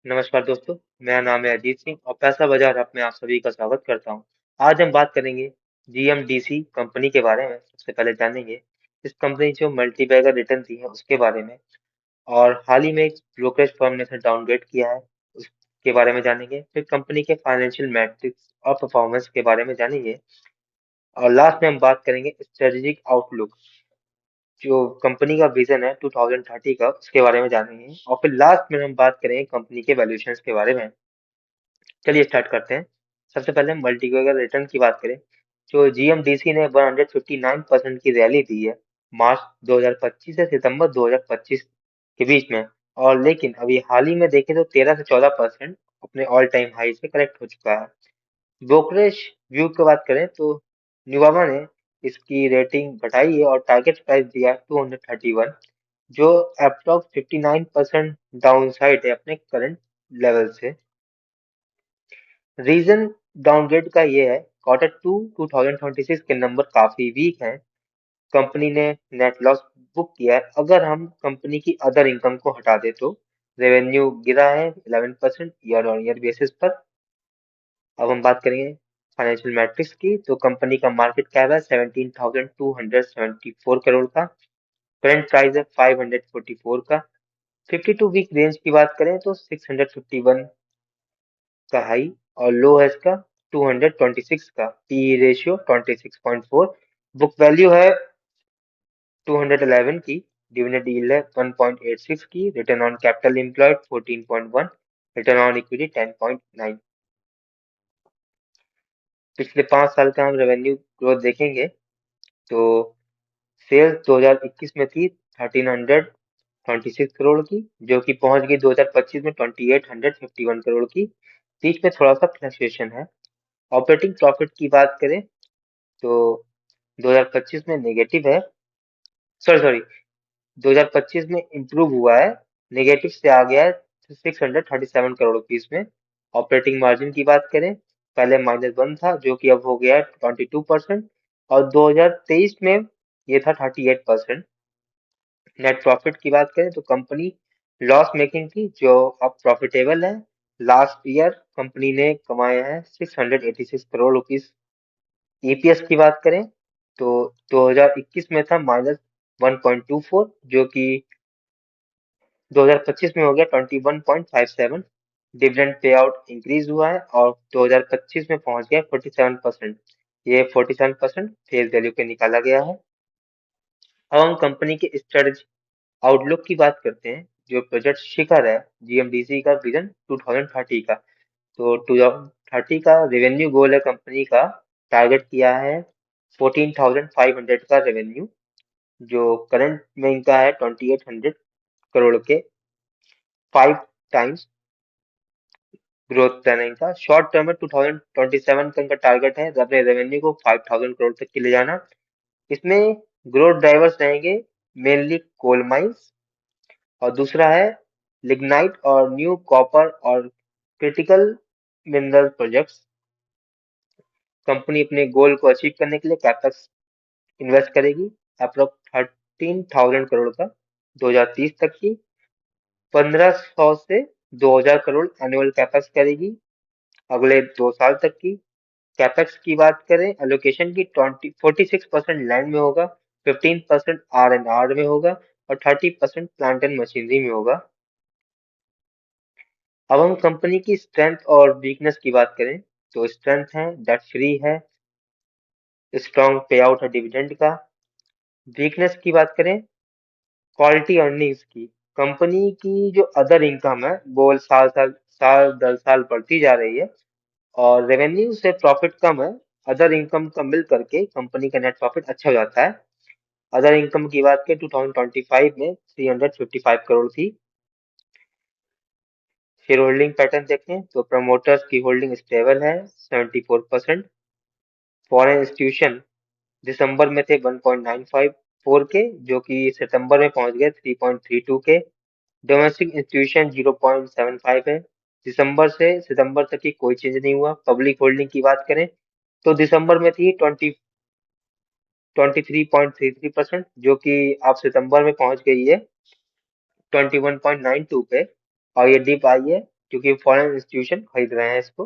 नमस्कार दोस्तों, मेरा नाम है अजीत सिंह और पैसा बाजार ऐप में आप सभी का स्वागत करता हूं। आज हम बात करेंगे जीएमडीसी कंपनी के बारे में। सबसे पहले जानेंगे इस कंपनी जो मल्टी बैगर रिटर्न दी है उसके बारे में, और हाल ही में एक ब्रोकरेज फर्म ने इसे डाउनग्रेड किया है उसके बारे में जानेंगे। फिर कंपनी के फाइनेंशियल मैट्रिक्स और परफॉर्मेंस के बारे में जानेंगे, और लास्ट में हम बात करेंगे स्ट्रेटेजिक आउटलुक, जो कंपनी का विजन है 2030 का, उसके बारे में जानेंगे। और फिर लास्ट में हम बात करेंगे कंपनी के वैल्यूएशन के बारे में। चलिए स्टार्ट करते हैं। सबसे पहले हम मल्टीबैगर रिटर्न की बात करें, जो जीएमडीसी ने 159% की रैली दी है मार्च 2025 से सितंबर 2025 के बीच में। और लेकिन अभी हाल ही में देखें तो 13 से 14% अपने ऑल टाइम हाई से करेक्ट हो चुका है। ब्रोकरेज व्यू की बात करें तो न्यूवामा ने इसकी रेटिंग घटाई है और टारगेट प्राइस दिया है 231, जो अप्रॉक्स 59% डाउन साइड है अपने करंट लेवल से। रीजन डाउनग्रेड का ये है, क्वार्टर टू 2026 के नंबर काफी वीक हैं। कंपनी ने नेट लॉस बुक किया है। अगर हम कंपनी की अदर इनकम को हटा दे तो रेवेन्यू गिरा है 11% ईयर ऑन ईयर बेसिस पर। अब हम बात करेंगे फाइनेंशियल मैट्रिक्स की, तो कंपनी का मार्केट कैप है 17,274 करोड़ का। करंट प्राइस है 544 का। 52 वीक रेंज की बात करें तो 651 का हाई, और लो है इसका 226 का। P ratio 26.4। बुक वैल्यू है 211 की। डिविडेंड यील्ड है 1.86 की। Return on capital employed 14.1। Return on equity 10.9। पिछले 5 साल का हम रेवेन्यू ग्रोथ देखेंगे तो सेल्स 2021 में थी 1326 करोड़ की, जो कि पहुंच गई 2025 में 2851 करोड़ की। बीच में थोड़ा सा फ्लक्चुएशन है। ऑपरेटिंग प्रॉफिट की बात करें तो 2025 में नेगेटिव है, सॉरी सॉरी 2025 में इम्प्रूव हुआ है, नेगेटिव से आ गया है 637 करोड़ रुपीज में। ऑपरेटिंग मार्जिन की बात करें, पहले -1 था जो कि अब हो गया है 22%, और 2023 में ये था 38%। नेट प्रॉफिट की बात करें तो कंपनी लॉस मेकिंग थी जो अब प्रॉफिटेबल है। लास्ट ईयर कंपनी ने कमाया है 686 करोड़ रुपीज। ईपीएस की बात करें तो 2021 में था -1.24, जो कि 2025 में हो गया 21.57। डिविडेंड पे आउट इंक्रीज हुआ है और 2025 में पहुंच गया 47%। ये 47% फेस वैल्यू पे निकाला गया है। अब हम कंपनी के स्ट्रेटेजी आउटलुक की बात करते हैं। जो प्रोजेक्ट शिखर है जीएमडीसी का विजन 2030 का, तो 2030 का रेवेन्यू गोल है कंपनी का, टारगेट किया है 14,500 का रेवेन्यू, जो करंट में इनका है 2800 करोड़ के 5 टाइम्स ग्रोथ प्लानिंग का। शॉर्ट टर्म में 2027 का इनका टारगेट है अपने रेवेन्यू को 5000 करोड़ तक के ले जाना। इसमें ग्रोथ ड्राइवर्स रहेंगे मेनली कोल माइंस, और दूसरा है लिग्नाइट और न्यू कॉपर और क्रिटिकल मिनरल प्रोजेक्ट्स। कंपनी अपने गोल को अचीव करने के लिए कैपेक्स इन्वेस्ट करेगी अप्रोक्स 13,000 करोड़ का 2030 तक की। 1500 से 2000 करोड़ एनुअल कैपेक्स करेगी अगले 2 साल तक की। कैपेक्स की बात करें, एलोकेशन की 46% लैंड में होगा, 15% R&R में होगा, और 30% प्लांट एंड मशीनरी में होगा। अब हम कंपनी की स्ट्रेंथ और वीकनेस की बात करें तो स्ट्रेंथ है डेट फ्री है, स्ट्रॉन्ग पे आउट है डिविडेंड का। वीकनेस की बात करें क्वालिटी अर्निंग्स की, कंपनी की जो अदर इनकम है वो साल दर साल बढ़ती जा रही है, और रेवेन्यू से प्रॉफिट कम है। अदर इनकम का मिल करके कंपनी का नेट प्रॉफिट अच्छा हो जाता है। अदर इनकम की बात करें 2025 में 355 करोड़ थी। शेयर होल्डिंग पैटर्न देखें तो प्रमोटर्स की होल्डिंग स्टेबल है 74%। फॉरेन इंस्टीट्यूशन दिसंबर में थे 1.954 के, जो कि सितंबर में पहुंच गए 3.32 के। डोमेस्टिक इंस्टीट्यूशन 0.75 है। दिसंबर से सितंबर तक की कोई चेंज नहीं हुआ। पब्लिक होल्डिंग की बात करें तो दिसंबर में थी 23.33%, जो कि अब सितंबर में पहुंच गई है 21.92 पे, और ये डिप आई है क्योंकि फॉरेन इंस्टीट्यूशन खरीद रहे हैं इसको।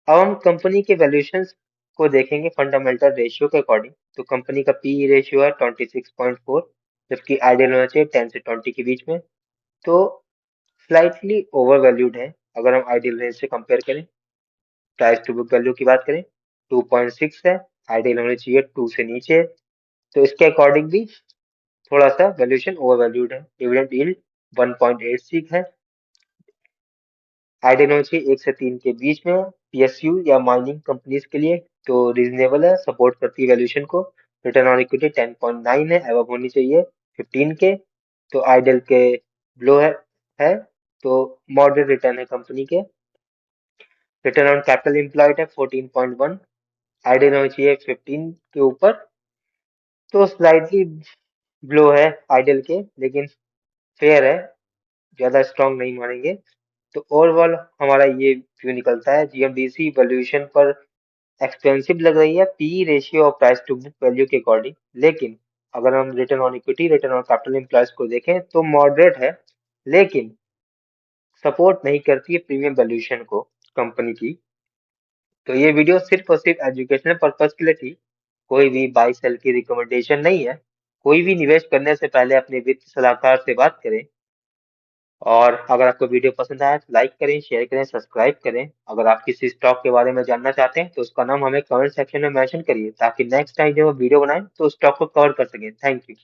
अब हम कंपनी के वैल्यूएशंस को देखेंगे फंडामेंटल रेशियो के अकॉर्डिंग। तो कंपनी का पी रेशियो है 26.4, जबकि आइडियल होना चाहिए 10 से 20 के बीच में। तो स्लाइटली ओवर वैल्यूड है अगर हम आइडियल रेंज से कंपेयर करें। प्राइस टू बुक वैल्यू की बात करें 2.6 है, आइडियल होनी चाहिए 2 से नीचे। तो इसके अकॉर्डिंग भी थोड़ा सा वैल्यूएशन ओवर वैल्यूड है। डिविडेंड यील्ड 1.86 है, आइडियल होनी चाहिए 1 से 3 के बीच में। पीएसयू या माइनिंग कंपनीज के लिए तो रीजनेबल है, सपोर्ट करती है वैल्यूएशन को। रिटर्न ऑन इक्विटी 10.9 है, अब होनी चाहिए 15 के। तो आइडियल के लो है तो मॉडरेट रिटर्न है कंपनी के। रिटर्न ऑन कैपिटल एम्प्लॉयड है 14.1, आइडियल होनी चाहिए 15 के ऊपर। तो स्लाइटली लो है आइडियल के, लेकिन फेयर है, ज्यादा स्ट्रांग नहीं मानेंगे। तो ओवरऑल हमारा ये व्यू निकलता है जीएमडीसी वैल्यूएशन पर एक्सपेंसिव लग रही है पी रेशियो और प्राइस टू बुक वैल्यू के अकॉर्डिंग। लेकिन अगर हम return on equity, return on capital employees को देखें तो मॉडरेट है, लेकिन सपोर्ट नहीं करती है प्रीमियम वैल्यूएशन को कंपनी की। तो ये वीडियो सिर्फ और सिर्फ एजुकेशनल पर्पज के लिए थी, कोई भी बाई सेल की रिकमेंडेशन नहीं है। कोई भी निवेश करने से पहले अपने वित्त सलाहकार से बात करें। और अगर आपको वीडियो पसंद आया तो लाइक करें, शेयर करें, सब्सक्राइब करें। अगर आप किसी स्टॉक के बारे में जानना चाहते हैं तो उसका नाम हमें कमेंट सेक्शन में मेंशन करिए, ताकि नेक्स्ट टाइम जब हम वीडियो बनाएं तो स्टॉक को कवर कर सकें। Thank you.